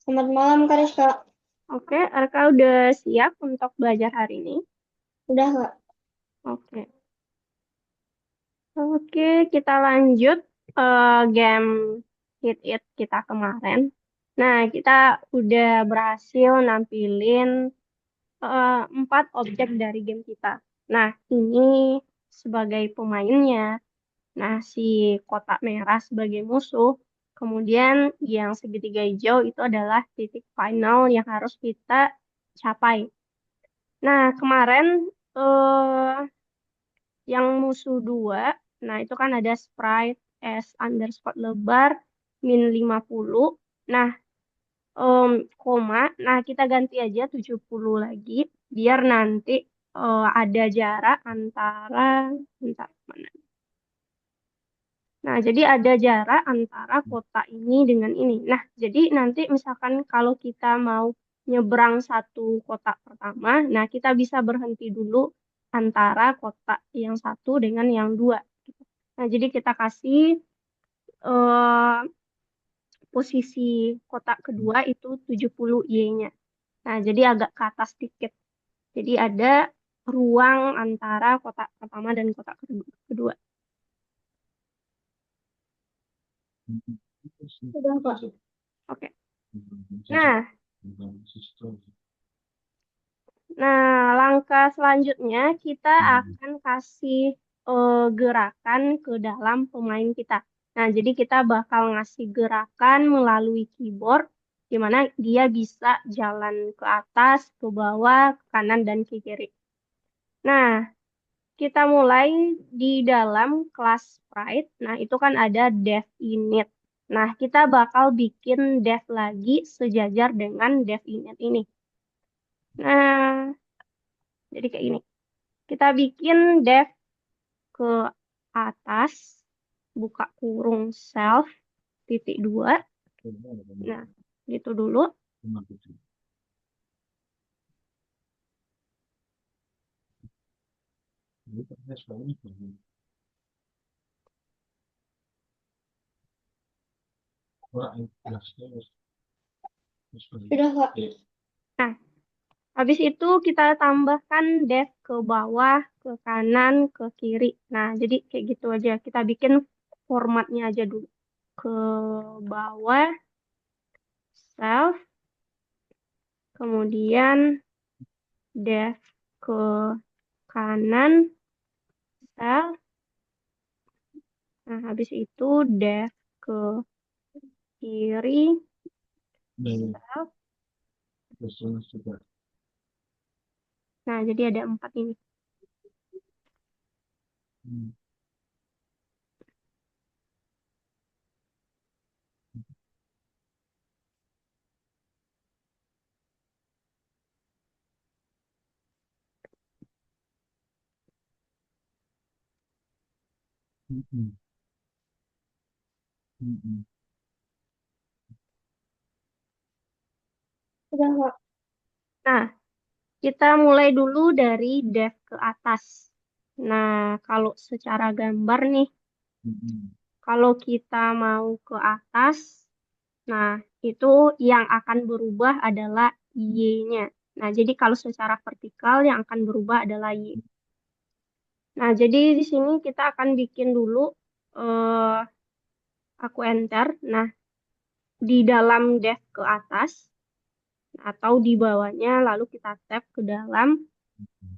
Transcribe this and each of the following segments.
Selamat malam, Kak Rizka. Oke, Arka udah siap untuk belajar hari ini? Udah, Kak? Oke. Oke, kita lanjut game Hit It kita kemarin. Nah, kita udah berhasil nampilin 4 objek dari game kita. Nah, ini sebagai pemainnya. Nah, si kotak merah sebagai musuh. Kemudian yang segitiga hijau itu adalah titik final yang harus kita capai. Nah, kemarin eh yang musuh dua, nah itu kan ada Sprite S_lebar -50. Nah, koma, nah kita ganti aja 70 lagi, biar nanti ada jarak antara, bentar, mana? Nah, jadi ada jarak antara kota ini dengan ini. Nah, jadi nanti misalkan kalau kita mau nyebrang satu kota pertama, nah kita bisa berhenti dulu antara kota yang satu dengan yang dua. Nah, jadi kita kasih eh, posisi kota kedua itu 70 Y-nya. Nah, jadi agak ke atas dikit. Jadi ada ruang antara kota pertama dan kota kedua. Udah, Kak. Oke. Nah, langkah selanjutnya kita akan kasih gerakan ke dalam pemain kita. Nah, jadi kita bakal ngasih gerakan melalui keyboard, di mana dia bisa jalan ke atas, ke bawah, ke kanan, dan ke kiri. Nah, kita mulai di dalam kelas Sprite. Nah, itu kan ada dev init. Nah, kita bakal bikin dev lagi sejajar dengan dev init ini. Nah, jadi kayak ini. Kita bikin dev ke atas, buka kurung self, titik dua. Nah, gitu dulu. Udah, Kak. Nah, habis itu kita tambahkan dev ke bawah, ke kanan, ke kiri. Nah, jadi kayak gitu aja. Kita bikin formatnya aja dulu. Ke bawah, self, kemudian dev ke kanan, self. Nah, habis itu dev ke kiri, self. Nah, jadi ada 4 ini. Udah, Kak. Nah, kita mulai dulu dari dev ke atas. Nah, kalau secara gambar nih, kalau kita mau ke atas, nah itu yang akan berubah adalah Y-nya. Nah, jadi kalau secara vertikal yang akan berubah adalah Y. Nah, jadi di sini kita akan bikin dulu, eh, aku enter. Nah, di dalam dev ke atas, atau di bawahnya, lalu kita tap ke dalam,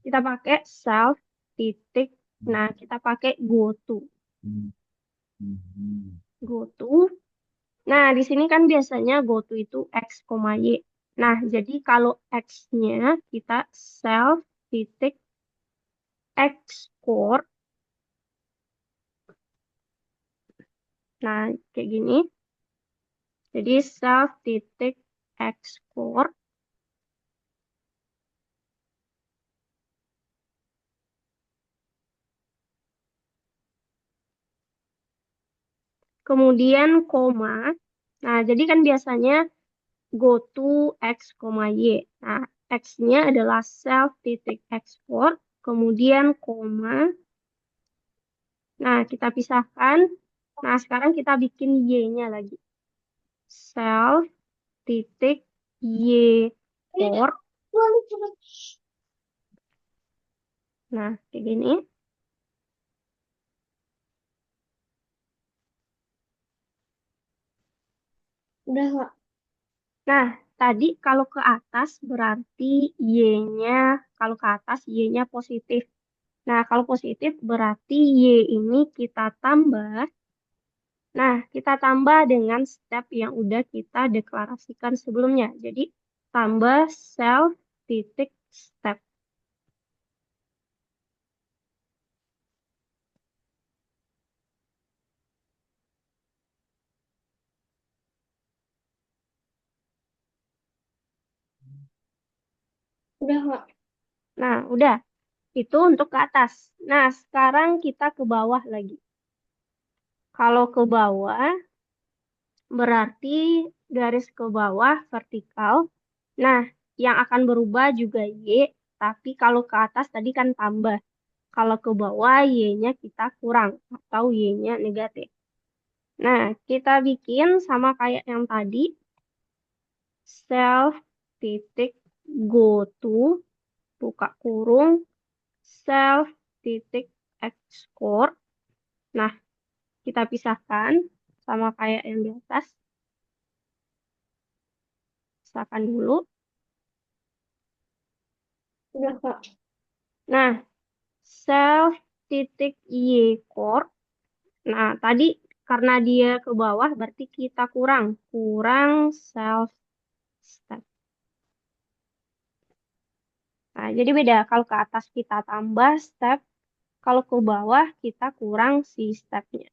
kita pakai self titik. Nah, kita pakai go to. Nah, di sini kan biasanya go to itu x, y. Nah, jadi kalau x-nya kita self titik export. Nah, kayak gini. Jadi self titik export. Kemudian koma. Nah, jadi kan biasanya go to x, y. Nah, x-nya adalah self titik export. Kemudian koma. Nah, kita pisahkan. Nah, sekarang kita bikin y-nya lagi. Self titik Y core. Nah, kayak gini. Udah, Kak. Nah, tadi kalau ke atas berarti Y-nya, kalau ke atas Y-nya positif. Nah, kalau positif berarti Y ini kita tambah. Nah, kita tambah dengan step yang udah kita deklarasikan sebelumnya. Jadi, tambah self titik step. Udah, Kak. Nah, udah. Itu untuk ke atas. Nah, sekarang kita ke bawah lagi. Kalau ke bawah, berarti garis ke bawah vertikal. Nah, yang akan berubah juga Y, tapi kalau ke atas tadi kan tambah. Kalau ke bawah, Y-nya kita kurang atau Y-nya negatif. Nah, kita bikin sama kayak yang tadi, self titik go to, buka kurung, self titik export. Nah, kita pisahkan sama kayak yang di atas. Pisahkan dulu. Udah, Kak. Nah, self titik Y core. Nah, tadi karena dia ke bawah berarti kita kurang self step. Nah, jadi beda. Kalau ke atas kita tambah step, kalau ke bawah kita kurang si stepnya.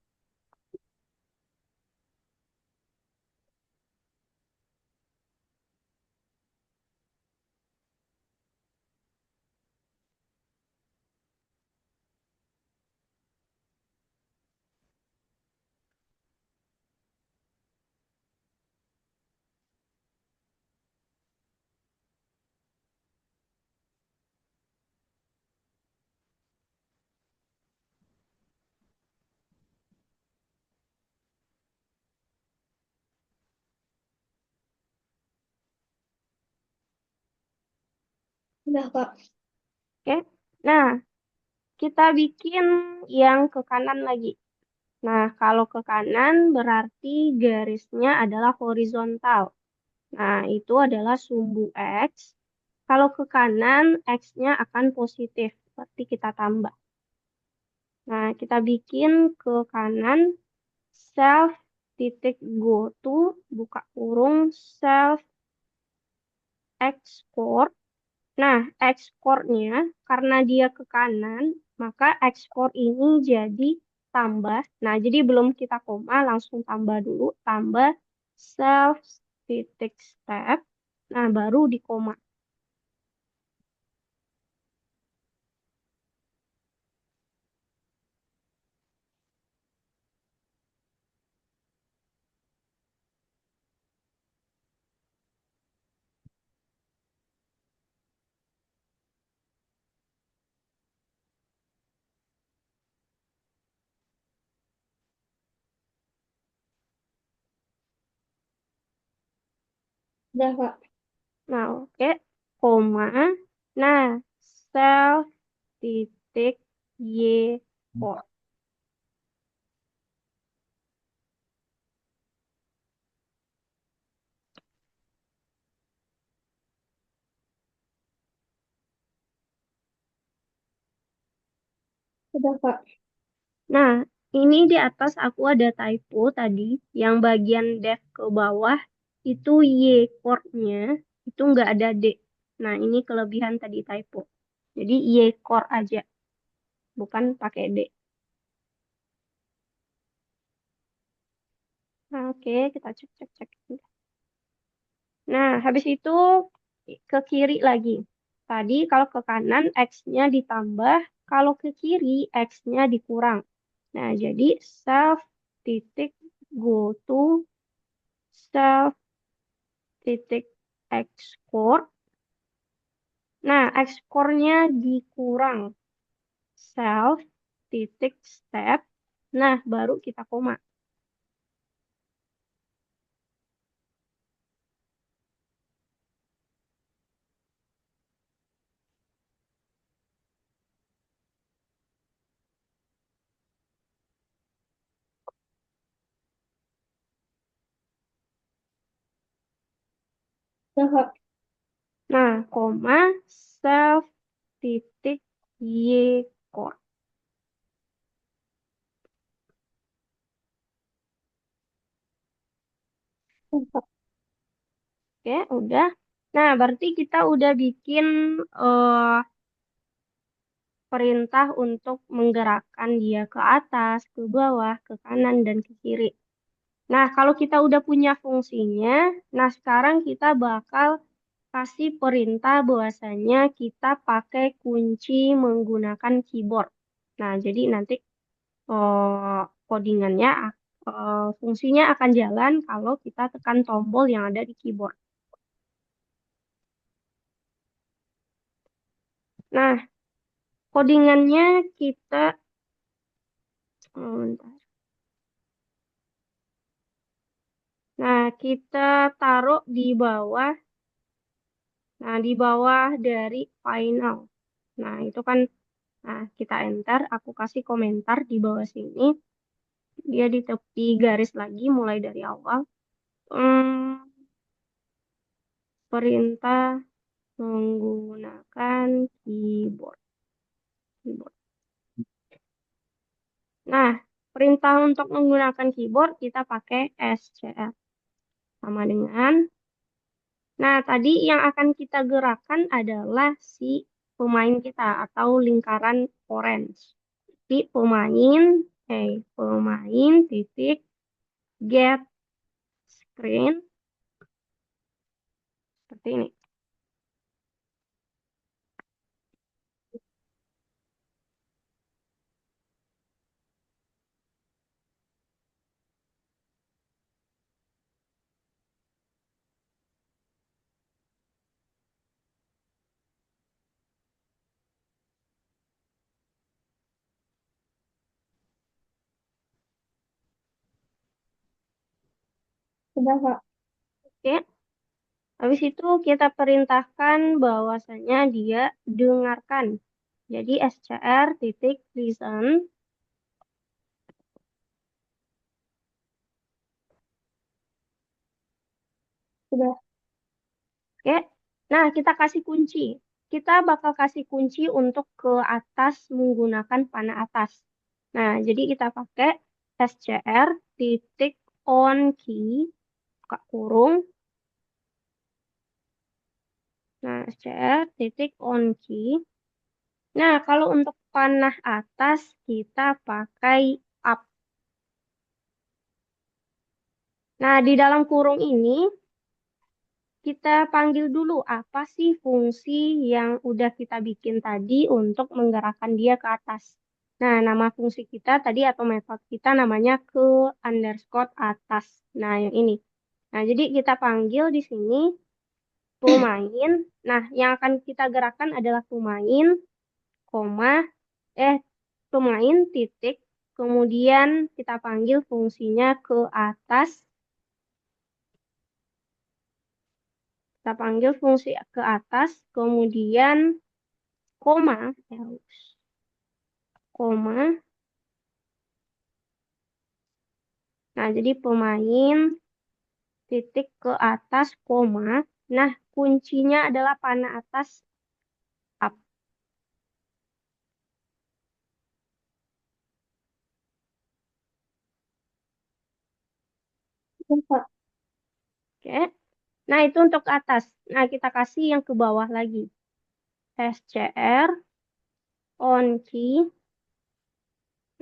Udah, Kak. Oke. Nah, kita bikin yang ke kanan lagi. Nah, kalau ke kanan berarti garisnya adalah horizontal. Nah, itu adalah sumbu X. Kalau ke kanan, X-nya akan positif. Berarti kita tambah. Nah, kita bikin ke kanan self titik go to, buka kurung, self export. Nah, exportnya karena dia ke kanan, maka export ini jadi tambah. Nah, jadi belum kita koma, langsung tambah dulu. Tambah self titik step. Nah, baru di koma. Udah, Kak. Nah, oke. Koma. Nah, self titik Y core. Udah, Kak. Nah, ini di atas aku ada typo tadi, yang bagian def ke bawah itu Y core-nya itu nggak ada D. Nah, ini kelebihan tadi typo. Jadi Y core aja, bukan pakai D. Nah, oke, kita cek. Nah, habis itu ke kiri lagi. Tadi kalau ke kanan X-nya ditambah, kalau ke kiri X-nya dikurang. Nah, jadi self titik go to self titik export. Nah, exportnya dikurang self titik step. Nah, baru kita koma. Udah, Kak. Nah, koma, self, titik, y, core. Udah, Kak. Oke, udah. Nah, berarti kita udah bikin eh, perintah untuk menggerakkan dia ke atas, ke bawah, ke kanan, dan ke kiri. Nah, kalau kita udah punya fungsinya, nah sekarang kita bakal kasih perintah bahwasanya kita pakai kunci menggunakan keyboard. Nah, jadi nanti codingannya, fungsinya akan jalan kalau kita tekan tombol yang ada di keyboard. Nah, codingannya kita, bentar. Nah, kita taruh di bawah, nah di bawah dari final. Nah, itu kan, nah kita enter, aku kasih komentar di bawah sini. Dia di tepi garis lagi mulai dari awal. Hmm, perintah menggunakan keyboard. Keyboard. Nah, perintah untuk menggunakan keyboard kita pakai SCR. Sama dengan, nah tadi yang akan kita gerakkan adalah si pemain kita atau lingkaran orange. Jadi pemain titik get screen seperti ini. Udah, Kak. Oke. Habis itu kita perintahkan bahwasanya dia dengarkan. Jadi SCR titik listen. Udah. Oke. Nah, kita kasih kunci. Kita bakal kasih kunci untuk ke atas menggunakan panah atas. Nah, jadi kita pakai SCR titik on key, buka kurung. Nah, SCR titik on key. Nah, kalau untuk panah atas kita pakai up. Nah, di dalam kurung ini kita panggil dulu apa sih fungsi yang udah kita bikin tadi untuk menggerakkan dia ke atas. Nah, nama fungsi kita tadi atau metode kita namanya ke underscore atas. Nah, yang ini. Nah, jadi kita panggil di sini pemain. Nah, yang akan kita gerakkan adalah pemain, koma, eh, pemain titik. Kemudian kita panggil fungsinya ke atas. Kita panggil fungsi ke atas, kemudian koma, koma. Nah, jadi pemain titik ke atas, koma. Nah, kuncinya adalah panah atas up. Udah, Kak. Oke. Nah, itu untuk ke atas. Nah, kita kasih yang ke bawah lagi. SCR, on key.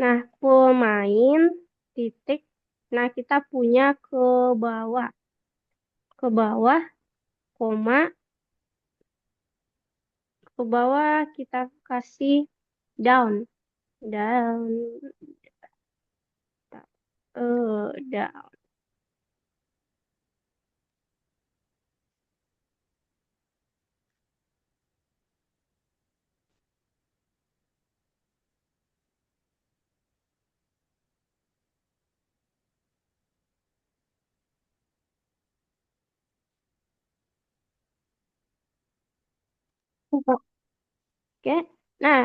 Nah, pemain titik. Nah, kita punya ke bawah. Ke bawah, koma. Ke bawah kita kasih down. Down. Down. Udah, Kak. Oke. Nah,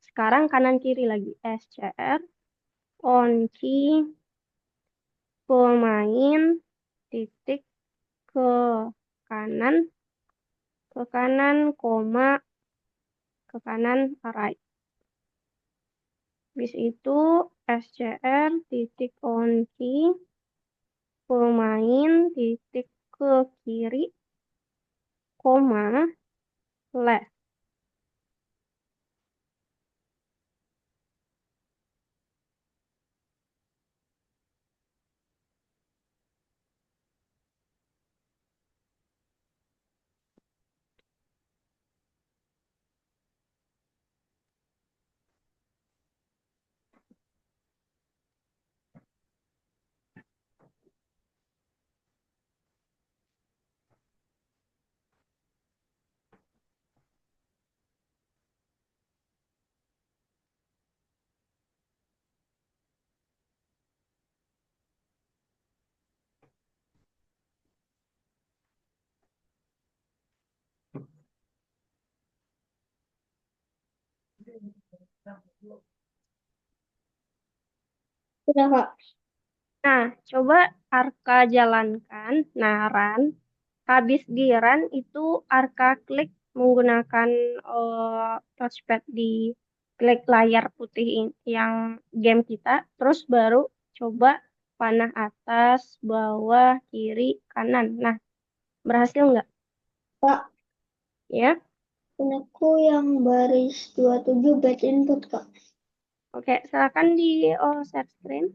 sekarang kanan kiri lagi. SCR, on key, pemain, titik ke ke kanan, koma, ke kanan, right. Habis itu SCR titik on key, pemain titik ke kiri, koma, left. Sudah, Kak. Nah, coba Arka jalankan. Nah, run. Habis di run itu Arka klik menggunakan touchpad di klik layar putih yang game kita. Terus baru coba panah atas, bawah, kiri, kanan. Nah, berhasil nggak? Kak, Ya, punyaku yang baris 27 batch input, Kak. oke. Silakan di share screen.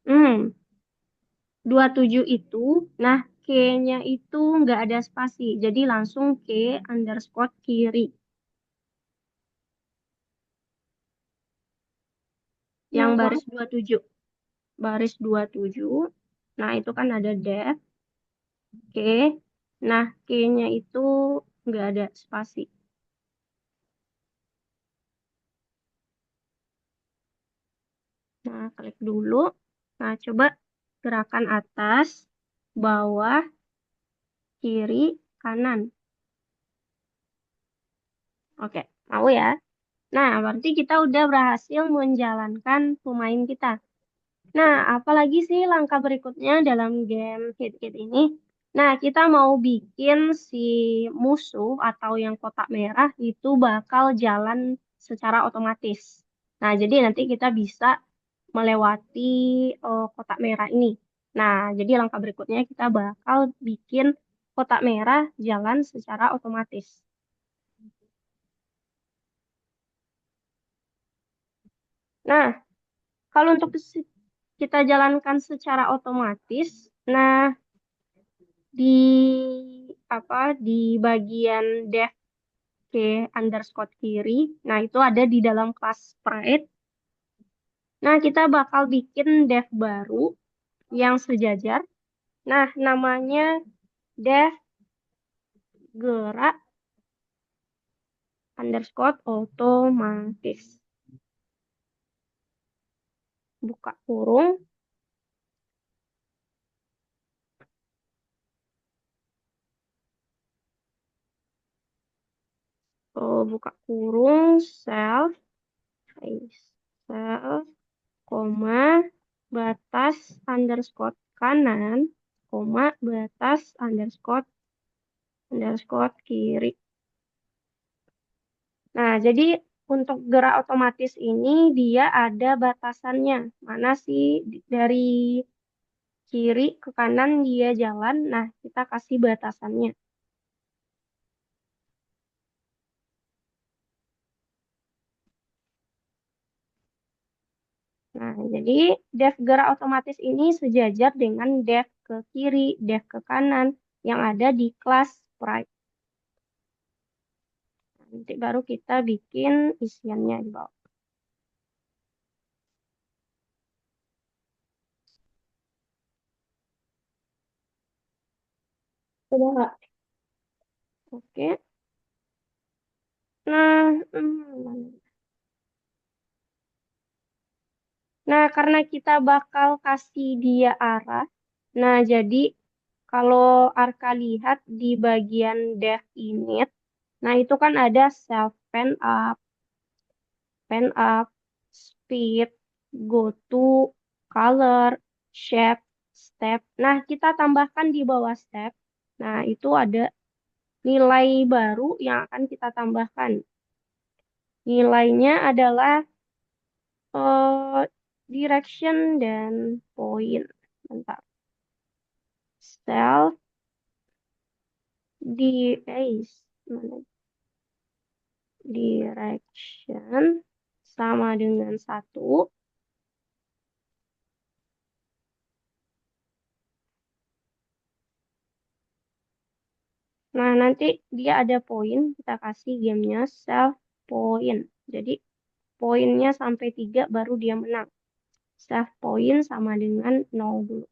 Hmm, 27 itu, nah K-nya itu nggak ada spasi, jadi langsung K underscore kiri. Yang Nah, Kak. baris 27. Baris 27, nah itu kan ada def, K. Nah, K-nya itu nggak ada spasi. Nah, klik dulu. Nah, coba gerakan atas, bawah, kiri, kanan. Oke, mau ya? Nah, berarti kita udah berhasil menjalankan pemain kita. Nah, apalagi sih langkah berikutnya dalam game Hit Hit ini? Nah, kita mau bikin si musuh atau yang kotak merah itu bakal jalan secara otomatis. Nah, jadi nanti kita bisa melewati kotak merah ini. Nah, jadi langkah berikutnya kita bakal bikin kotak merah jalan secara otomatis. Nah, kalau untuk kita jalankan secara otomatis, nah di di bagian dev ke underscore kiri. Nah, itu ada di dalam kelas Sprite. Nah, kita bakal bikin dev baru yang sejajar. Nah, namanya dev gerak underscore otomatis. Buka kurung, buka kurung, self, self, koma, batas underscore kanan, koma, batas underscore kiri. Nah, jadi untuk gerak otomatis ini dia ada batasannya. Mana sih dari kiri ke kanan dia jalan. Nah, kita kasih batasannya. Nah, jadi def gerak otomatis ini sejajar dengan def ke kiri, def ke kanan yang ada di kelas sprite. Nanti baru kita bikin isiannya di bawah. Sudah, Kak. Oke. Nah, nah, karena kita bakal kasih dia arah, nah jadi kalau Arka lihat di bagian dev init, nah itu kan ada self pen up, span up, speed, go to, color, shape, step. Nah, kita tambahkan di bawah step. Nah, itu ada nilai baru yang akan kita tambahkan. Nilainya adalah eh, direction dan point. Bentar. Self mana? Direction sama dengan 1. Nah, nanti dia ada poin, kita kasih gamenya self point. Jadi, poinnya sampai 3 baru dia menang. Self point sama dengan 0 dulu.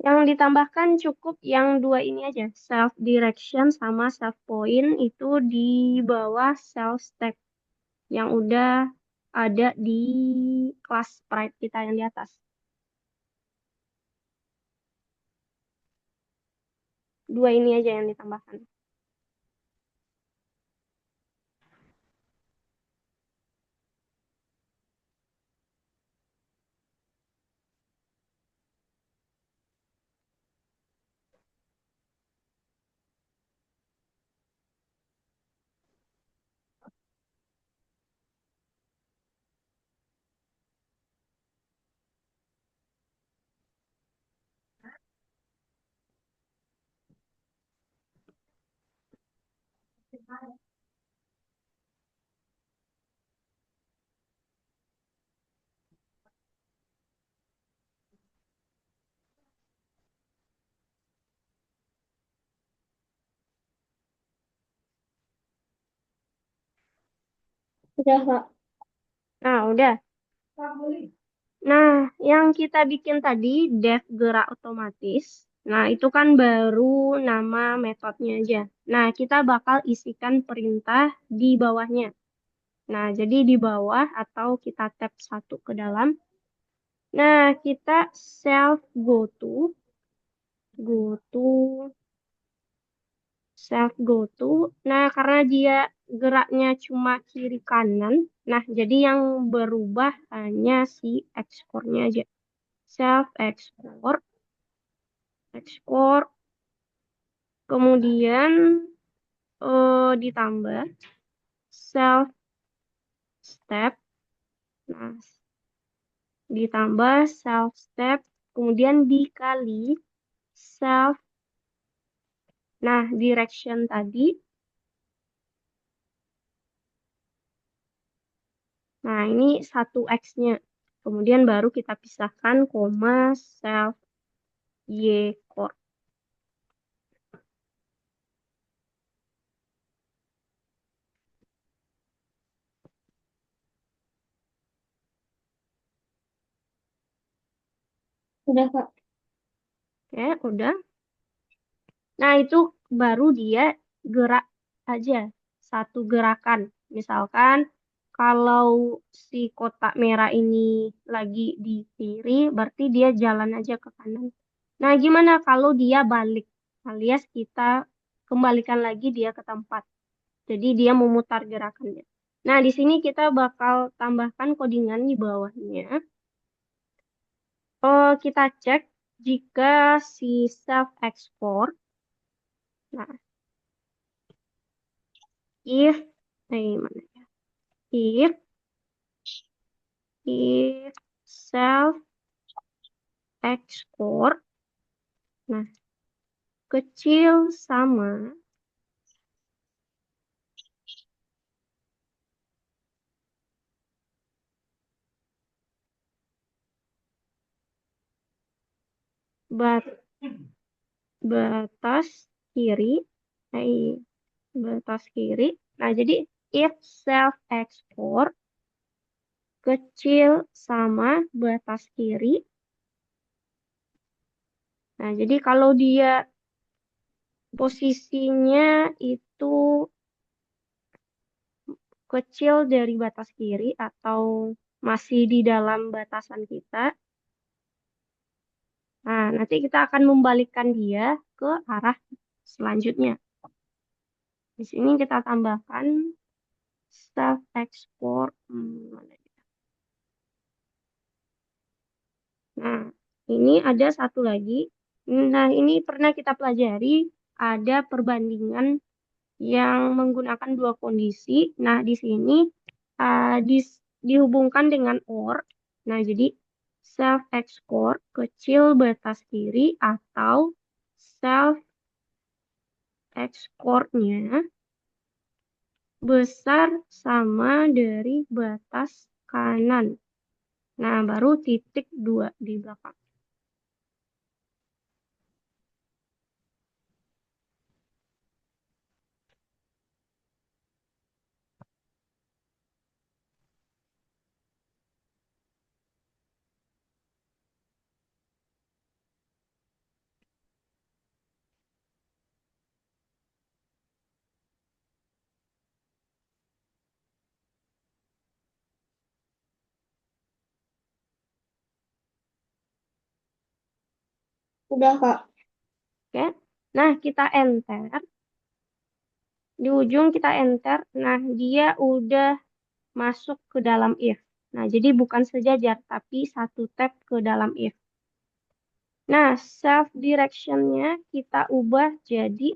Yang ditambahkan cukup yang dua ini aja, self direction sama self point itu di bawah self step yang udah ada di kelas Sprite kita yang di atas. Dua ini aja yang ditambahkan. Udah, Kak. Nah, udah. Nah, yang kita bikin tadi, def gerak otomatis. Nah, itu kan baru nama metodenya aja. Nah, kita bakal isikan perintah di bawahnya. Nah, jadi di bawah atau kita tab satu ke dalam. Nah, kita self go to, self go to. Nah, karena dia geraknya cuma kiri kanan, nah jadi yang berubah hanya si exportnya aja. Self export, kemudian ditambah self step, nah ditambah self step, kemudian dikali self, nah direction tadi. Nah, ini satu X-nya. Kemudian baru kita pisahkan koma self. Y Corp. Udah, Kak. Oke, udah. Nah, itu baru dia gerak aja, satu gerakan. Misalkan kalau si kotak merah ini lagi di kiri, berarti dia jalan aja ke kanan. Nah, gimana kalau dia balik? Alias kita kembalikan lagi dia ke tempat. Jadi dia memutar gerakannya. Nah, di sini kita bakal tambahkan codingan di bawahnya. Oh, kita cek jika si self export. Nah, if mana ya? If self export, nah kecil sama bat- batas kiri, eh, batas kiri. Nah, jadi if self export kecil sama batas kiri. Nah, jadi kalau dia posisinya itu kecil dari batas kiri atau masih di dalam batasan kita, nah nanti kita akan membalikkan dia ke arah selanjutnya. Di sini kita tambahkan self export. Mana dia? Nah, ini ada satu lagi. Nah, ini pernah kita pelajari ada perbandingan yang menggunakan dua kondisi. Nah, di sini dihubungkan dengan OR. Nah, jadi self export kecil batas kiri atau self exportnya besar sama dari batas kanan. Nah, baru titik dua di belakang. Udah, Kak. Oke. Nah, kita enter. Di ujung kita enter. Nah, dia udah masuk ke dalam if. Nah, jadi bukan sejajar, tapi satu tab ke dalam if. Nah, self direction-nya kita ubah jadi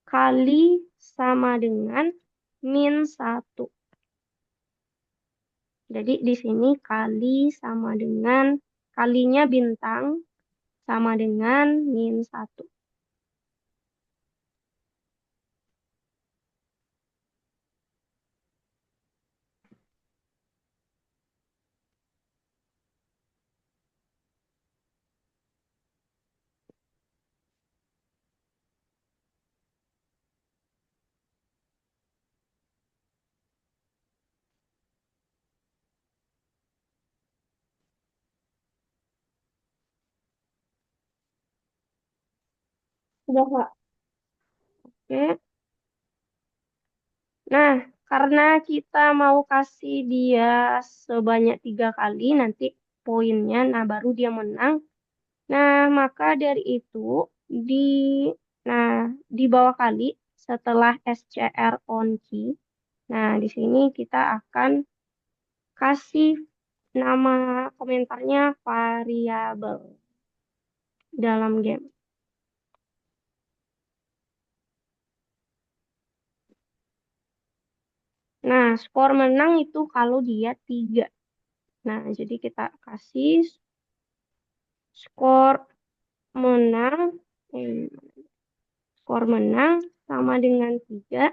kali sama dengan min 1. Jadi di sini kali sama dengan kalinya bintang sama dengan min 1. Udah, Kak. Oke. Nah, karena kita mau kasih dia sebanyak 3 kali, nanti poinnya, nah baru dia menang. Nah, maka dari itu di nah di bawah kali setelah SCR on key. Nah, di sini kita akan kasih nama komentarnya variabel dalam game. Nah, skor menang itu kalau dia 3. Nah, jadi kita kasih skor menang eh, skor menang sama dengan 3.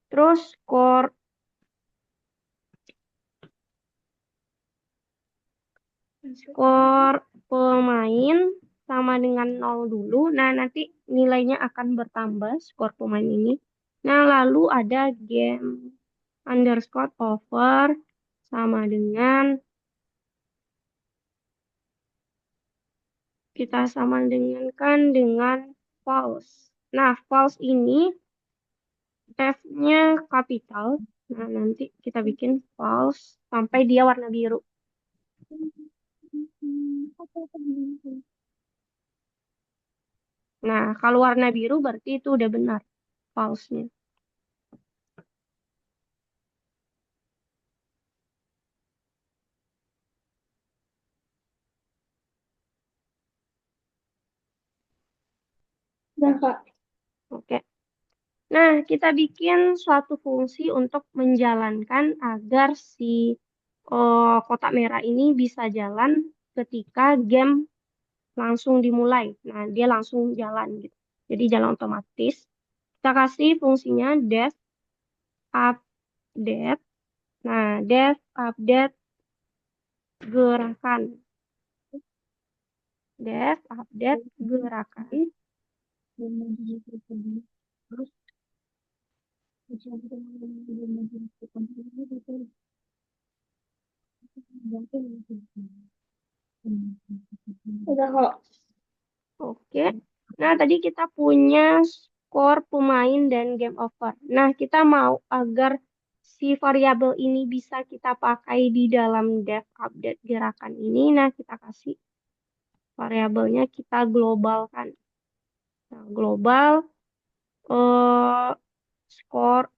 Terus skor pemain sama dengan 0 dulu. Nah, nanti nilainya akan bertambah skor pemain ini. Nah, lalu ada game underscore over sama dengan kita sama dengan false. Nah, false ini F-nya kapital. Nah, nanti kita bikin false sampai dia warna biru. Nah, kalau warna biru berarti itu udah benar false-nya. Udah, Kak. Oke. Nah, kita bikin suatu fungsi untuk menjalankan agar si kotak merah ini bisa jalan ketika game langsung dimulai. Nah, dia langsung jalan gitu. Jadi jalan otomatis. Kita kasih fungsinya def update. Nah, def update gerakan. Def update gerakan. Udah kok. Oke. Nah, tadi kita punya skor pemain dan game over. Nah, kita mau agar si variabel ini bisa kita pakai di dalam def update gerakan ini. Nah, kita kasih variabelnya kita globalkan. Nah, global eh, skor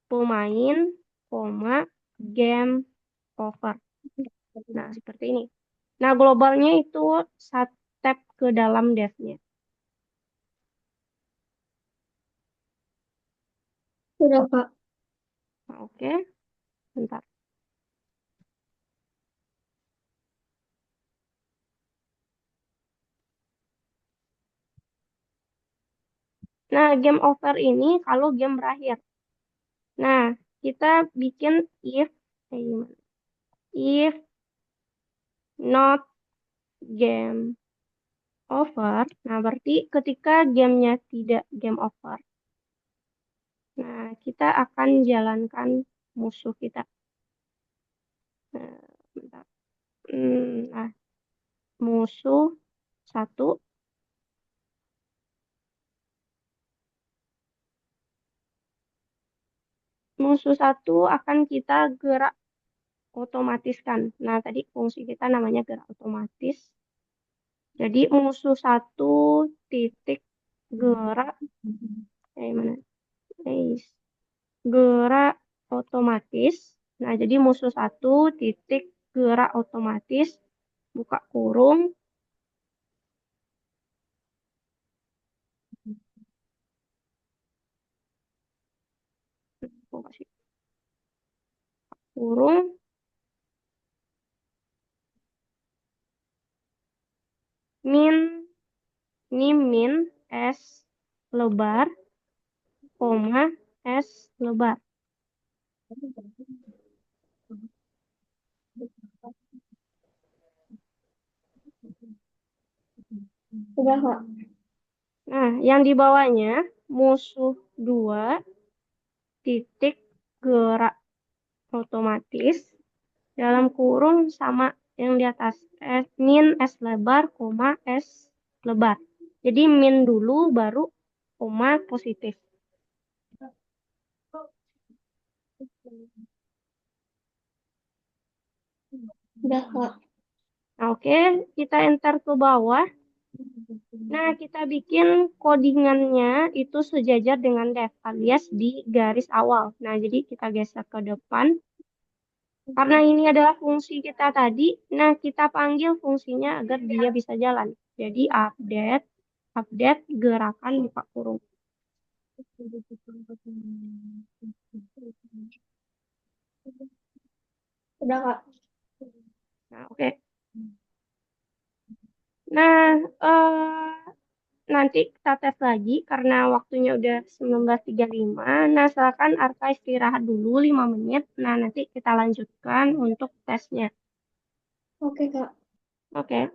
pemain, koma, game over. Nah, seperti ini. Nah, globalnya itu satu tab ke dalam def-nya. Udah, Kak. Nah, oke, bentar. Nah, game over ini kalau game berakhir. Nah, kita bikin gimana? If not game over. Nah, berarti ketika gamenya tidak game over. Nah, kita akan jalankan musuh kita. Nah, bentar. Nah, musuh satu. Musuh satu akan kita gerak otomatiskan. Nah, tadi fungsi kita namanya gerak otomatis. Jadi musuh satu titik gerak mana? Gerak otomatis. Nah, jadi musuh satu titik gerak otomatis buka kurung. Kasih kurung min s lebar koma s lebar. Udah, Kak. Nah, yang di bawahnya musuh 2 titik gerak otomatis dalam kurung sama yang di atas min s lebar koma s lebar. Jadi min dulu baru koma positif. Udah, Kak. Nah, oke, kita enter ke bawah. Nah, kita bikin codingannya itu sejajar dengan def alias di garis awal. Nah, jadi kita geser ke depan. Karena ini adalah fungsi kita tadi, nah kita panggil fungsinya agar dia bisa jalan. Jadi update gerakan buka kurung. Udah, Kak. Nah, oke. Nah, nanti kita tes lagi karena waktunya udah 19.35. Nah, silakan Arka istirahat dulu 5 menit. Nah, nanti kita lanjutkan untuk tesnya. Oke, Kak. Oke.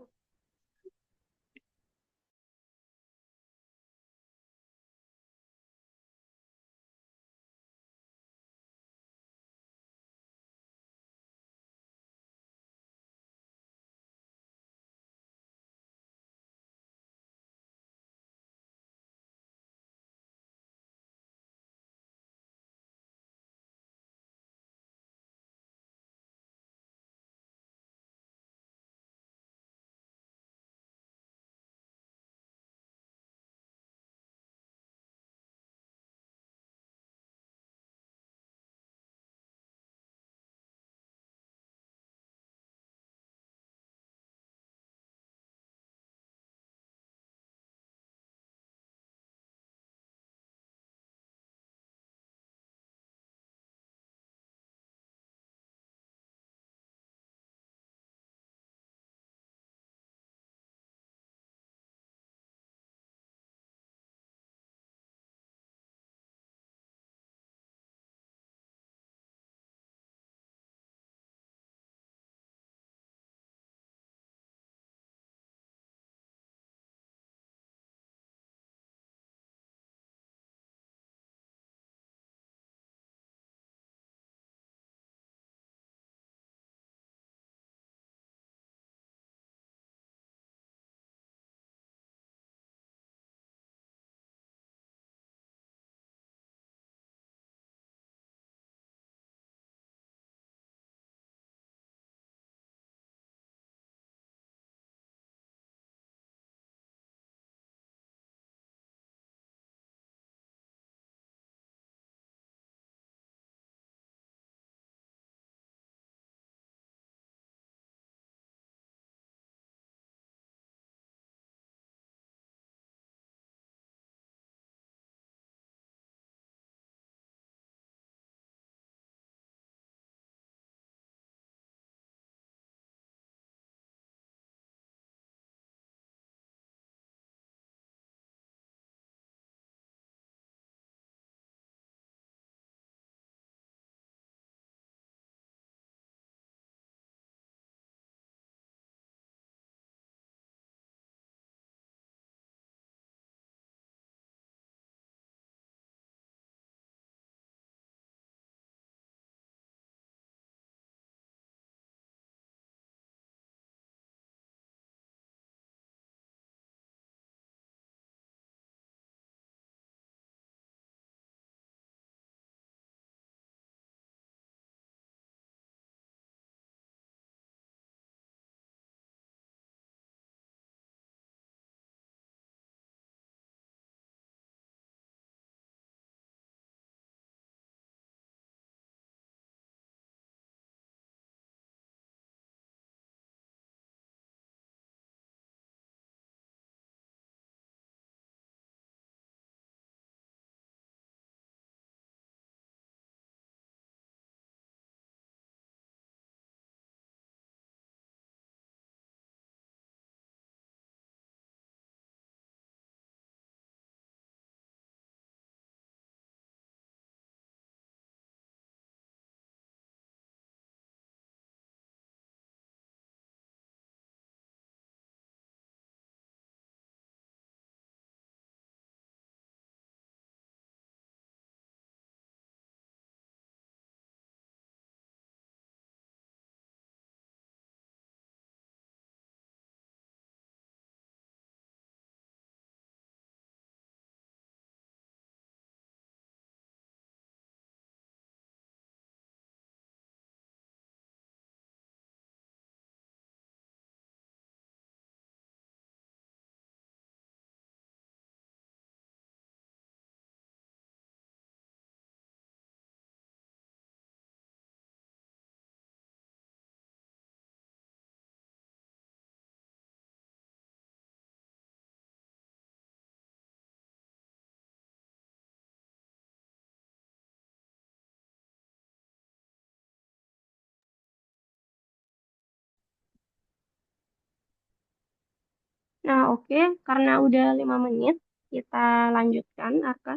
Nah, oke. Karena udah 5 menit, kita lanjutkan, Arka.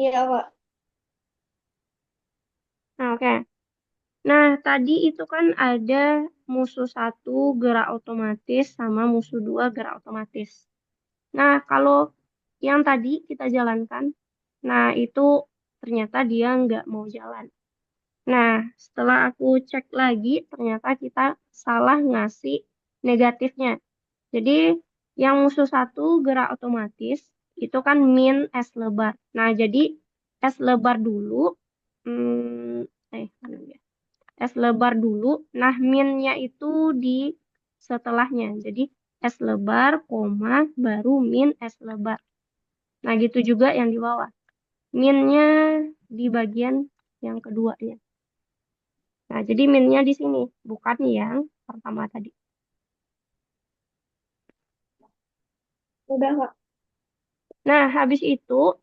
Iya, Kak. Nah, oke. Nah, tadi itu kan ada musuh satu gerak otomatis sama musuh dua gerak otomatis. Nah, kalau yang tadi kita jalankan, nah itu ternyata dia nggak mau jalan. Nah, setelah aku cek lagi, ternyata kita salah ngasih negatifnya. Jadi, yang musuh satu gerak otomatis, itu kan min S lebar. Nah, jadi S lebar dulu, mana ya? S lebar dulu, nah minnya itu di setelahnya. Jadi, S lebar, koma, baru min S lebar. Nah, gitu juga yang di bawah. Minnya di bagian yang keduanya. Nah, jadi minnya di sini, bukan yang pertama tadi. Udah, Kak. Nah, habis itu,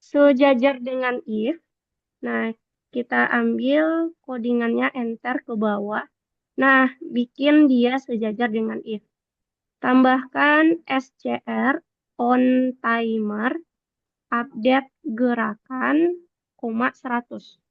sejajar dengan if, nah kita ambil codingannya enter ke bawah. Nah, bikin dia sejajar dengan if. Tambahkan SCR on timer update gerakan, koma 100.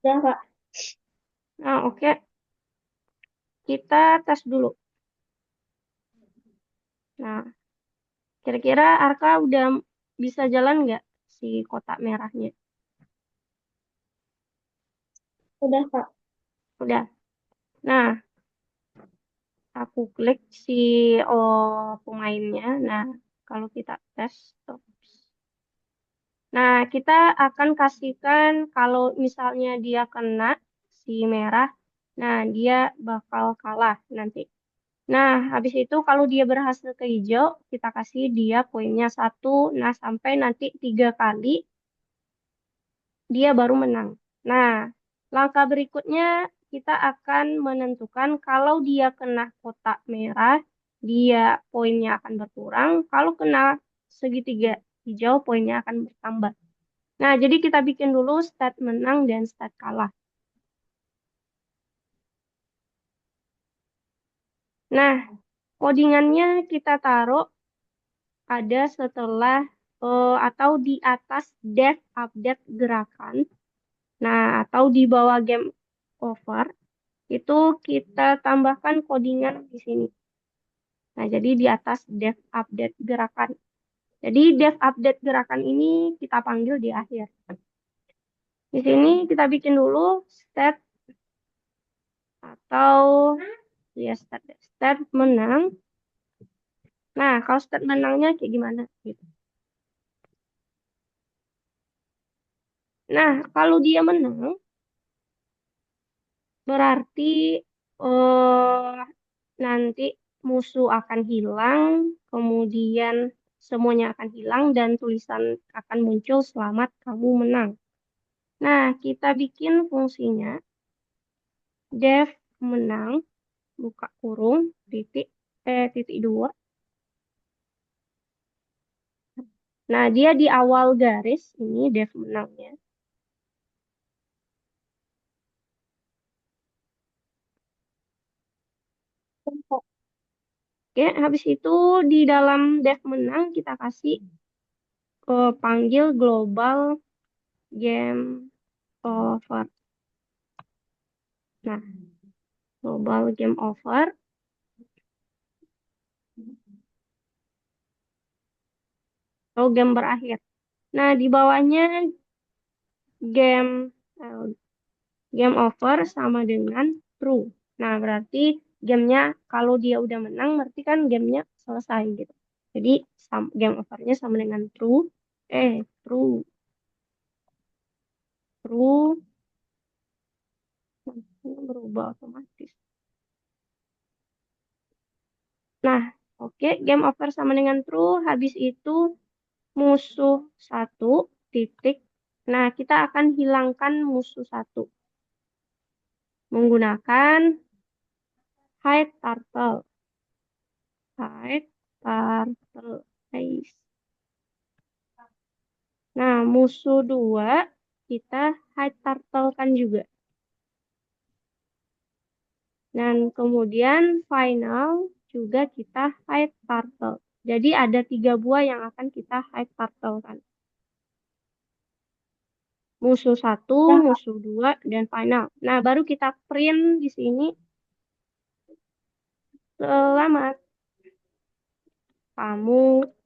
Udah, Kak. Nah, oke. Kita tes dulu. Nah, kira-kira Arka udah bisa jalan nggak si kotak merahnya? Udah, Kak. Udah. Nah, aku klik si pemainnya. Nah, kalau kita tes, stop. Nah, kita akan kasihkan kalau misalnya dia kena si merah, nah dia bakal kalah nanti. Nah, habis itu kalau dia berhasil ke hijau, kita kasih dia poinnya 1. Nah, sampai nanti 3 kali dia baru menang. Nah, langkah berikutnya kita akan menentukan kalau dia kena kotak merah, dia poinnya akan berkurang. Kalau kena segitiga hijau, poinnya akan bertambah. Nah, jadi kita bikin dulu stat menang dan stat kalah. Nah, codingannya kita taruh ada setelah atau di atas dev update gerakan. Nah, atau di bawah game over, itu kita tambahkan codingan di sini. Nah, jadi di atas dev update gerakan. Jadi dev update gerakan ini kita panggil di akhir. Di sini kita bikin dulu stat atau ya stat menang. Nah, kalau stat menangnya kayak gimana gitu. Nah, kalau dia menang berarti eh nanti musuh akan hilang, kemudian semuanya akan hilang dan tulisan akan muncul selamat kamu menang. Nah, kita bikin fungsinya def menang, buka kurung, titik 2. Nah, dia di awal garis ini def menangnya. Oke, habis itu di dalam def menang kita kasih panggil global game over. Nah, global game over. atau game berakhir. Nah, di bawahnya game eh, game over sama dengan true. Nah, berarti gamenya kalau dia udah menang, berarti kan gamenya selesai gitu. Jadi game overnya sama dengan true. True, true, nanti berubah otomatis. Nah, oke, game over sama dengan true. Habis itu musuh satu titik. Nah, kita akan hilangkan musuh satu menggunakan hide turtle. Hide turtle. Guys. Nah, musuh dua kita hide turtle kan juga. Dan kemudian final juga kita hide turtle. Jadi ada 3 buah yang akan kita hide turtle kan. Musuh satu, Ya, Kak. musuh dua, dan final. Nah, baru kita print di sini. Selamat, kamu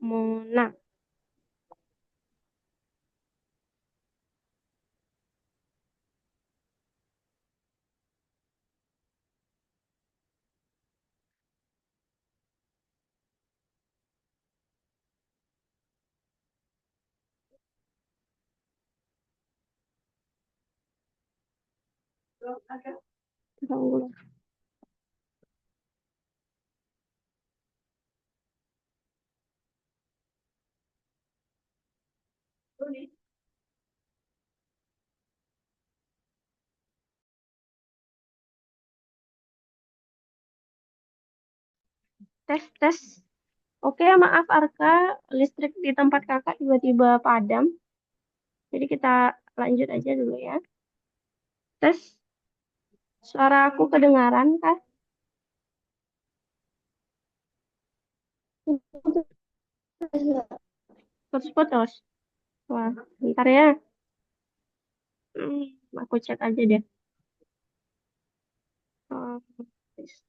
menang. Tunggu. Tes, tes. Oke, maaf Arka, listrik di tempat kakak tiba-tiba padam. Jadi kita lanjut aja dulu ya. Tes, suara aku kedengaran kah? Putus-putus. Wah, bentar ya. Hmm, aku cek aja deh. Oh, tes.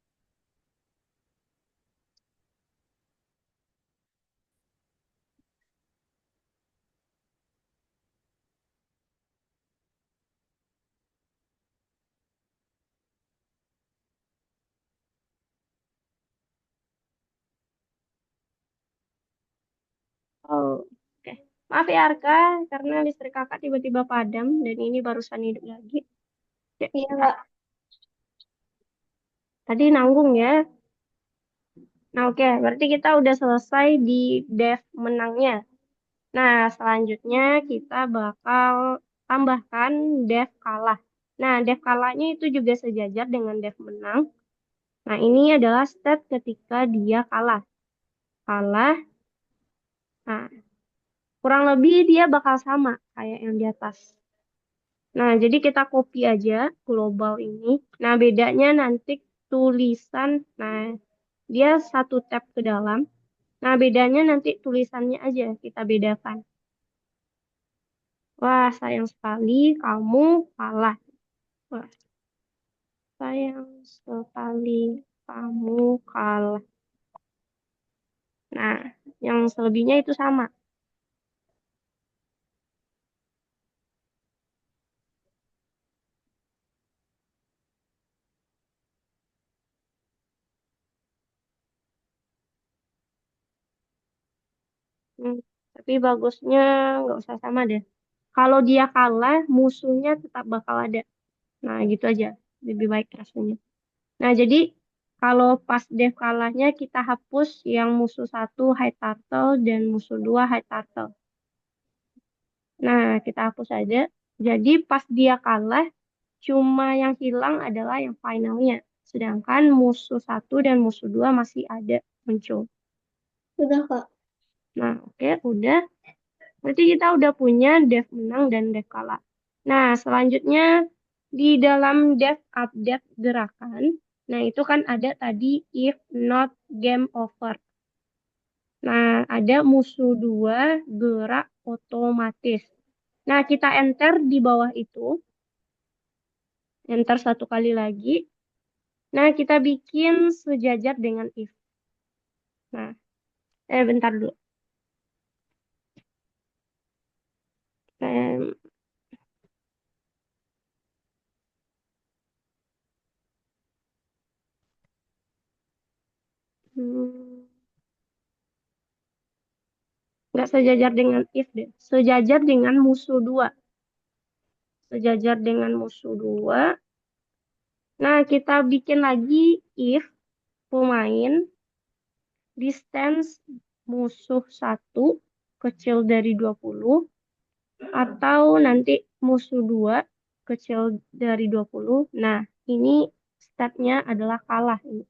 Oh, oke. Maaf ya Arka, karena listrik kakak tiba-tiba padam dan ini barusan hidup lagi. Ya, Iya, bentar. Kak. Tadi nanggung ya. Nah, oke. Berarti kita udah selesai di dev menangnya. Nah, selanjutnya kita bakal tambahkan dev kalah. Nah, dev kalahnya itu juga sejajar dengan dev menang. Nah, ini adalah stat ketika dia kalah. Kalah. Nah, kurang lebih dia bakal sama kayak yang di atas. Nah, jadi kita copy aja global ini. Nah, bedanya nanti tulisan. Nah, dia satu tab ke dalam. Nah, bedanya nanti tulisannya aja kita bedakan. Wah, sayang sekali kamu kalah. Wah, sayang sekali kamu kalah. Nah, yang selebihnya itu sama. Hmm, tapi bagusnya nggak usah sama deh. Kalau dia kalah, musuhnya tetap bakal ada. Nah, gitu aja. Lebih baik rasanya. Nah, jadi kalau pas dev kalahnya kita hapus yang musuh satu high turtle dan musuh dua high turtle. Nah, kita hapus aja. Jadi pas dia kalah, cuma yang hilang adalah yang finalnya. Sedangkan musuh satu dan musuh dua masih ada muncul. Sudah, Kak. Nah, oke, udah. Berarti kita udah punya dev menang dan dev kalah. Nah, selanjutnya di dalam dev update gerakan, nah itu kan ada tadi if not game over. Nah, ada musuh dua gerak otomatis. Nah, kita enter di bawah itu, enter satu kali lagi. Nah, kita bikin sejajar dengan if. Nah, bentar dulu. Em, hmm, nggak sejajar dengan if deh. Sejajar dengan musuh dua. Sejajar dengan musuh dua. Nah, kita bikin lagi if pemain distance musuh satu kecil dari 20 atau nanti musuh dua kecil dari 20. Nah, ini statnya adalah kalah ini.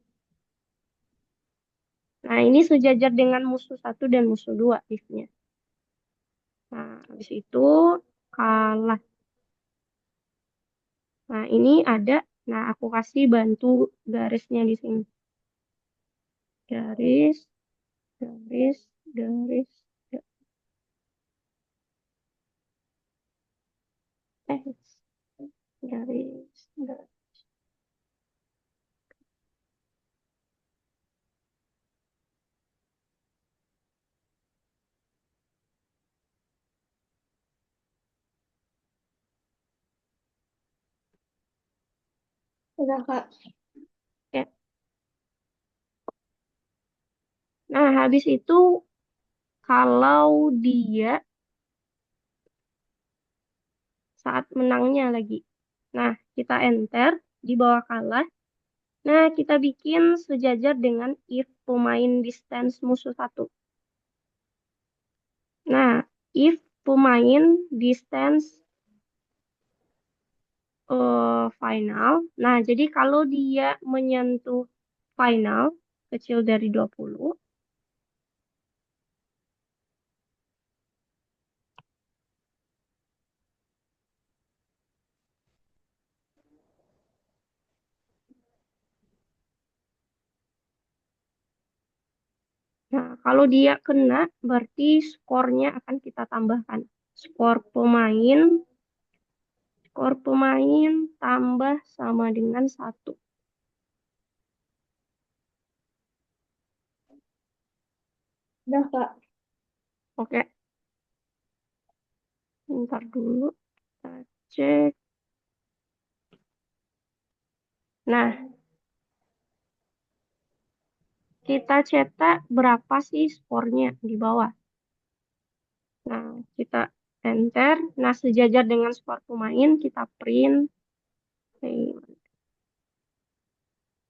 Nah, ini sejajar dengan musuh satu dan musuh dua if-nya. Nah, habis itu kalah. Nah, ini ada. Nah, aku kasih bantu garisnya di sini. Garis, garis, garis, eh, garis, garis. Udah, Kak. Ya. Nah, habis itu kalau dia saat menangnya lagi. Nah, kita enter di bawah kalah. Nah, kita bikin sejajar dengan if pemain distance musuh satu. Nah, if pemain distance final. Nah, jadi kalau dia menyentuh final kecil dari 20. Nah, kalau dia kena, berarti skornya akan kita tambahkan. Skor pemain, skor pemain tambah sama dengan 1. Udah, Kak. Oke, bentar dulu. Kita cek. Nah, kita cetak berapa sih skornya di bawah. Nah, kita enter. Nah, sejajar dengan skor pemain, kita print.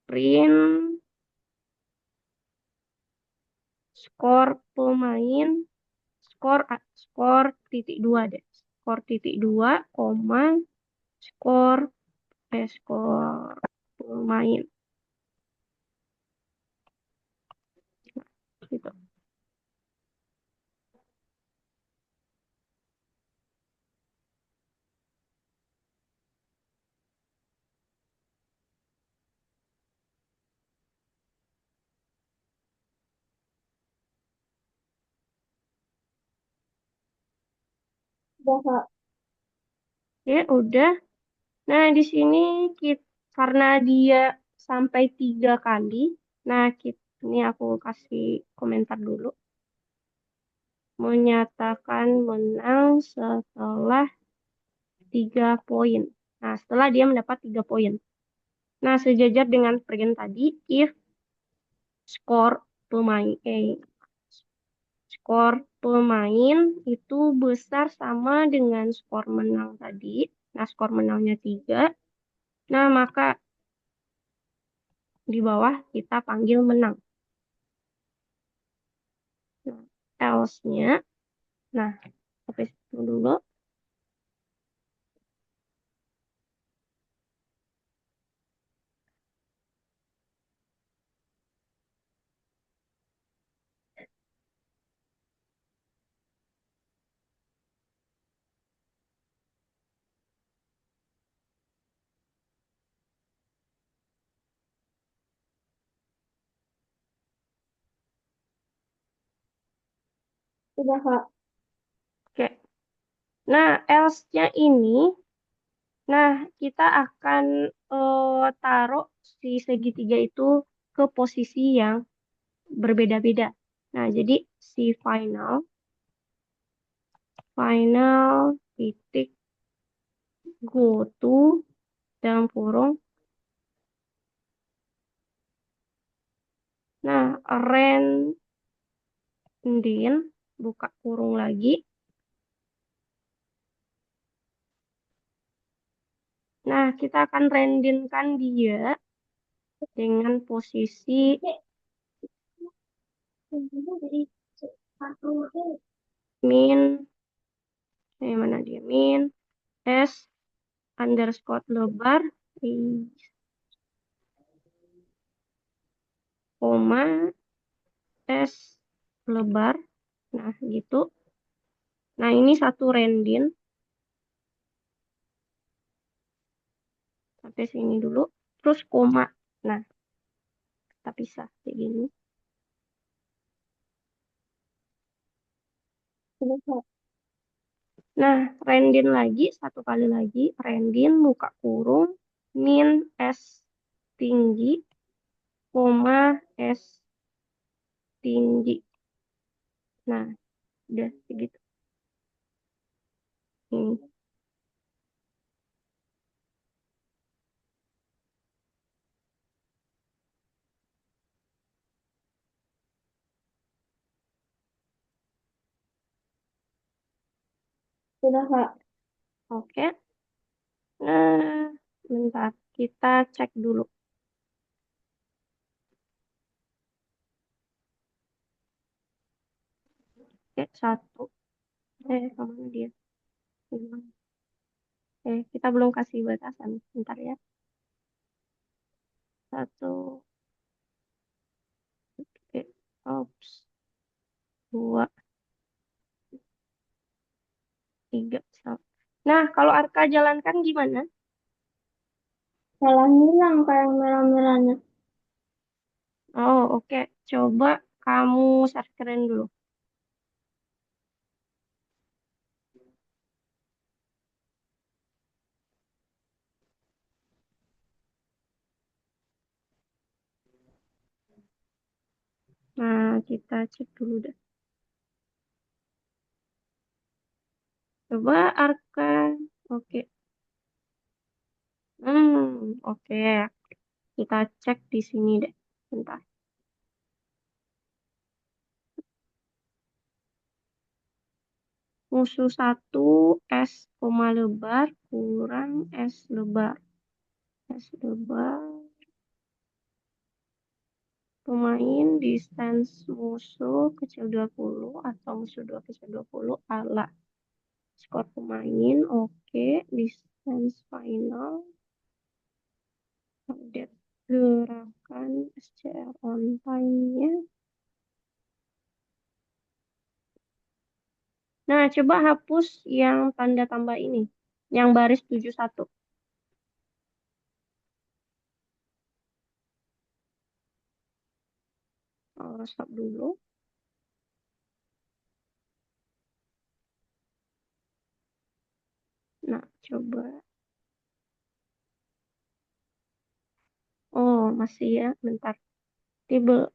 Print skor pemain, skor titik dua deh. Skor titik dua, koma, skor, skor pemain. Gitu. Udah, Kak. Ya, udah. Nah, di sini kita, karena dia sampai 3 kali, nah ini aku kasih komentar dulu. Menyatakan menang setelah 3 poin. Nah, setelah dia mendapat 3 poin. Nah, sejajar dengan print tadi, if skor pemain, skor pemain itu besar sama dengan skor menang tadi. Nah, skor menangnya 3. Nah, maka di bawah kita panggil menang. Nah, else-nya, nah, sampai situ dulu. Udah, Kak. Oke. Nah, else-nya ini, nah, kita akan taruh si segitiga itu ke posisi yang berbeda-beda. Nah, jadi si final titik go to dalam kurung. Nah, Rendin buka kurung lagi. Nah, kita akan rendinkan dia dengan posisi min, mana dia, min s underscore lebar, koma s lebar. Nah, gitu. Nah, ini satu rendin. Sampai sini dulu. Terus koma. Nah, kita pisah kayak gini. Nah, rendin lagi, satu kali lagi. Rendin buka kurung, min S tinggi, koma S tinggi. Nah, udah segitu. Ini. Sudah, Kak. Oke. Nah, bentar. Kita cek dulu. Oke, satu. Kemana dia? Hilang. Kita belum kasih batasan. Bentar ya. Satu. Oke. Ops. Dua. Tiga. Satu. Nah, kalau Arka jalankan gimana? Malah hilang kayak merah-merahnya. Oh, oke. Coba kamu share screen dulu. Nah, kita cek dulu deh. Coba Arka. Oke. Oke. Kita cek di sini deh. Bentar. Musuh satu S koma lebar kurang S lebar. S lebar. Pemain distance musuh kecil 20 atau musuh 2 kecil 20 ala. Skor pemain, oke. Distance final. Update gerakan SCR on time-nya. Nah, coba hapus yang tanda tambah ini. Yang baris 71. Stop dulu. Nah, coba. Oh, masih ya. Bentar. Tiba.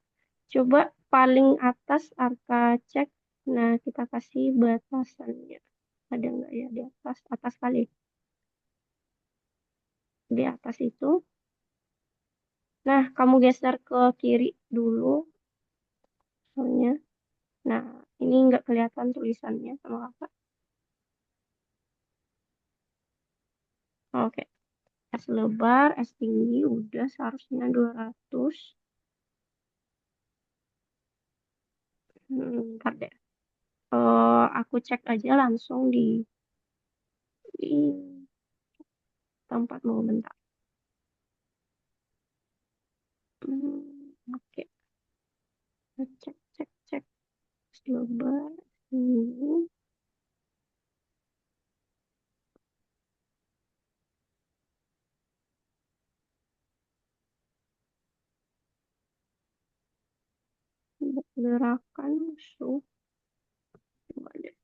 Coba paling atas Arka cek. Nah, kita kasih batasannya. Ada nggak ya di atas? Atas kali. Di atas itu. Nah, kamu geser ke kiri dulu. Soalnya. Nah, ini nggak kelihatan tulisannya sama kakak. Oke. S lebar, S tinggi. Udah seharusnya 200. Ntar deh. Aku cek aja langsung di tempat mau bentar. Oke. Cek, cek, cek. Global. Ini. Gerakan musuh. Coba deh.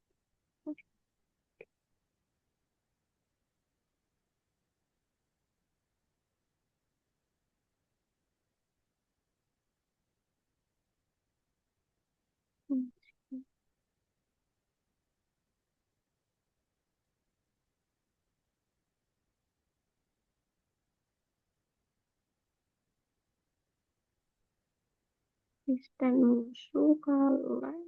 Asisten musuh kalian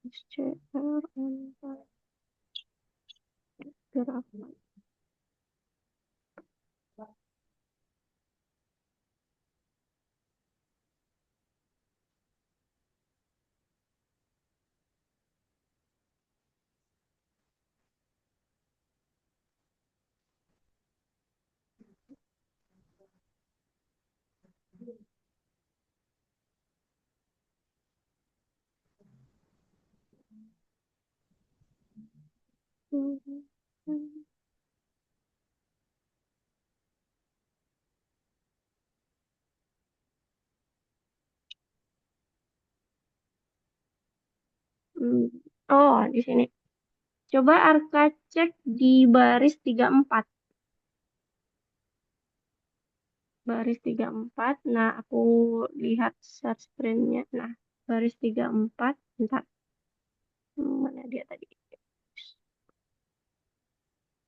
SCR antar gerakan. Oh, di sini. Coba Arka cek di baris 34. Baris 34. Nah, aku lihat share screen-nya. Nah, baris 34. Bentar. Mana dia tadi?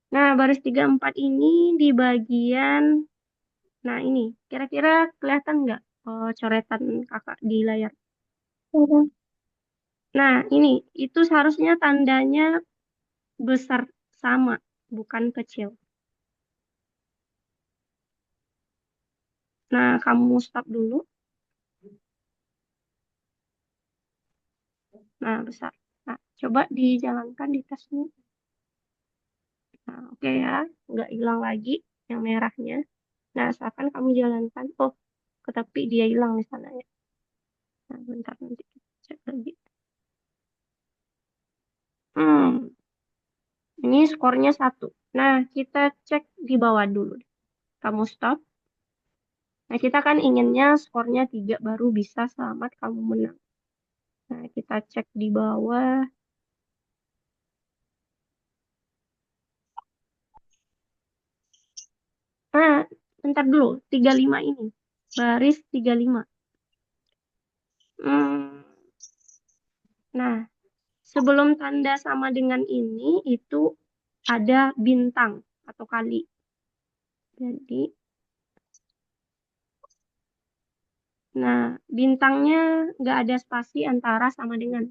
Nah, baris 34 ini di bagian, nah ini, kira-kira kelihatan nggak coretan kakak di layar? Udah. Nah, ini, itu seharusnya tandanya besar sama, bukan kecil. Nah, kamu stop dulu. Nah, besar. Nah, coba dijalankan di tesnya. Nah, oke ya, nggak hilang lagi yang merahnya. Nah, asalkan kamu jalankan, oh, tapi dia hilang di sana ya. Nah, bentar nanti kita cek lagi. Hmm, ini skornya 1. Nah, kita cek di bawah dulu. Kamu stop. Nah, kita kan inginnya skornya 3 baru bisa selamat kamu menang. Nah, kita cek di bawah. Nah, bentar dulu. 35 ini. Baris 35. Hmm, nah, sebelum tanda sama dengan ini, itu ada bintang atau kali. Jadi, nah, bintangnya nggak ada spasi antara sama dengan.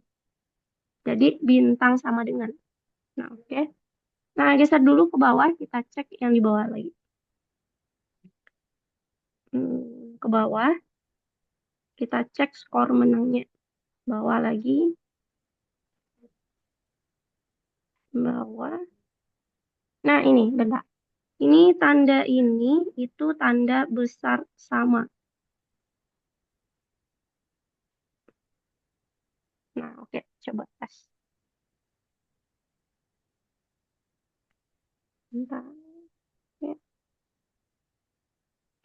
Jadi, bintang sama dengan. Nah, oke. Nah, geser dulu ke bawah, kita cek yang di bawah lagi. Ke bawah, kita cek skor menangnya. Bawah lagi, bawah. Nah, ini, bentar. Ini tanda ini, itu tanda besar sama. Nah, oke, coba tes. Bentar. Oke,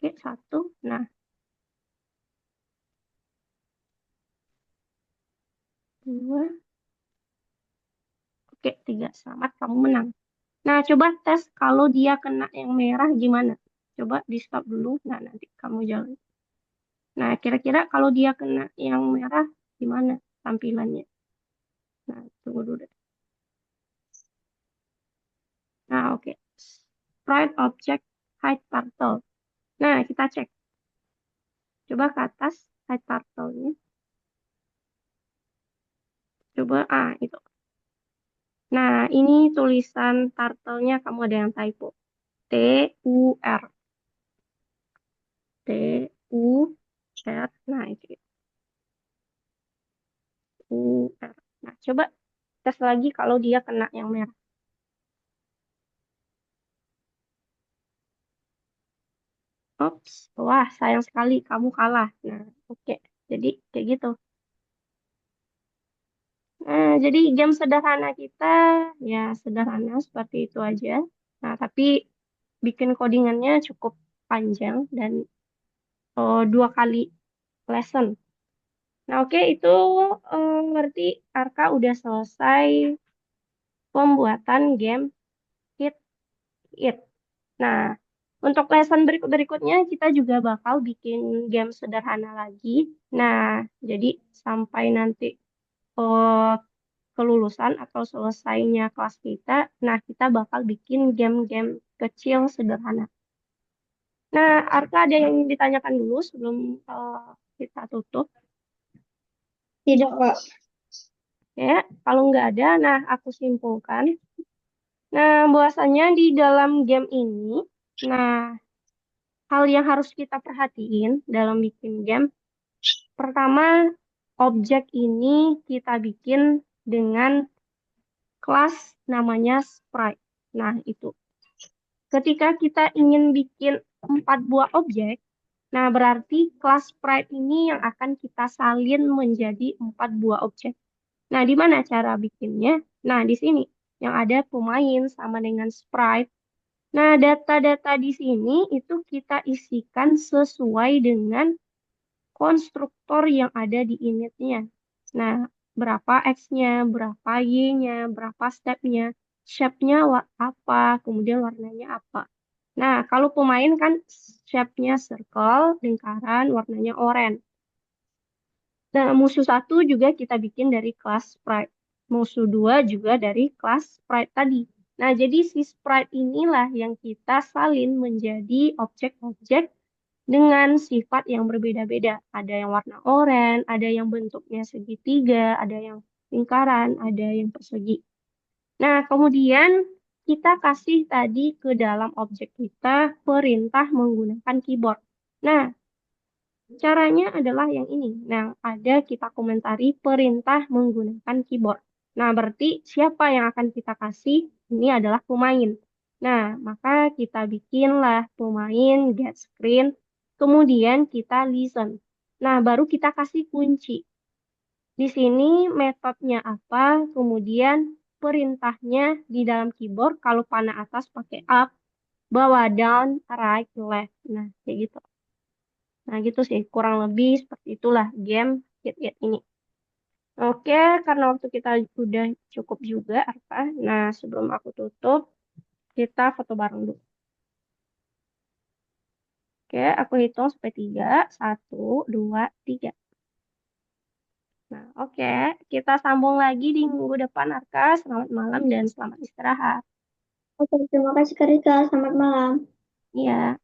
oke, 1. Nah, 2. Oke, 3. Selamat, kamu menang. Nah, coba tes kalau dia kena yang merah gimana? Coba di stop dulu. Nah, nanti kamu jalan. Nah, kira-kira kalau dia kena yang merah gimana tampilannya? Nah, tunggu dulu deh. Nah, oke. Sprite object hide turtle. Nah, kita cek. Coba ke atas hide turtle-nya. Coba, itu. Nah, ini tulisan turtle-nya kamu ada yang typo. T-U-R. T-U-R. Nah, itu. U-R. Nah, coba tes lagi kalau dia kena yang merah. Ops, wah sayang sekali kamu kalah. Nah, oke. Jadi kayak gitu. Nah, jadi game sederhana kita ya sederhana seperti itu aja. Nah, tapi bikin codingannya cukup panjang dan 2 kali lesson. Nah, oke itu berarti Arka udah selesai pembuatan game Hit It. Nah, untuk lesson berikutnya kita juga bakal bikin game sederhana lagi. Nah, jadi sampai nanti eh, kelulusan atau selesainya kelas kita, nah kita bakal bikin game-game kecil sederhana. Nah, Arka ada yang ingin ditanyakan dulu sebelum kita tutup. Tidak, Kak. Ya, kalau nggak ada, nah aku simpulkan. Nah, bahwasanya di dalam game ini, nah hal yang harus kita perhatiin dalam bikin game, pertama objek ini kita bikin dengan kelas namanya sprite. Nah, itu. Ketika kita ingin bikin 4 buah objek, nah berarti kelas sprite ini yang akan kita salin menjadi 4 buah objek. Nah, di mana cara bikinnya? Nah, di sini yang ada pemain sama dengan sprite. Nah, data-data di sini itu kita isikan sesuai dengan konstruktor yang ada di initnya. Nah, berapa X-nya, berapa Y-nya, berapa step-nya, shape-nya apa, kemudian warnanya apa. Nah, kalau pemain kan shape-nya circle, lingkaran, warnanya oranye. Nah, musuh satu juga kita bikin dari kelas sprite. Musuh dua juga dari kelas sprite tadi. Nah, jadi si sprite inilah yang kita salin menjadi objek-objek dengan sifat yang berbeda-beda. Ada yang warna oranye, ada yang bentuknya segitiga, ada yang lingkaran, ada yang persegi. Nah, kemudian kita kasih tadi ke dalam objek kita perintah menggunakan keyboard. Nah, caranya adalah yang ini. Nah, ada kita komentari perintah menggunakan keyboard. Nah, berarti siapa yang akan kita kasih? Ini adalah pemain. Nah, maka kita bikinlah pemain get screen, kemudian kita listen. Nah, baru kita kasih kunci. Di sini metodenya apa, kemudian perintahnya di dalam keyboard kalau panah atas pakai up, bawah down, right, left. Nah, kayak gitu. Nah, gitu sih, kurang lebih seperti itulah game Get ini. Oke, karena waktu kita udah cukup juga, apa? Nah, sebelum aku tutup, kita foto bareng dulu. Oke, aku hitung sampai 3. 1, 2, 3. Nah, oke. Kita sambung lagi di minggu depan, Arka. Selamat malam dan selamat istirahat. Oke, terima kasih Kak Rika. Selamat malam. Iya.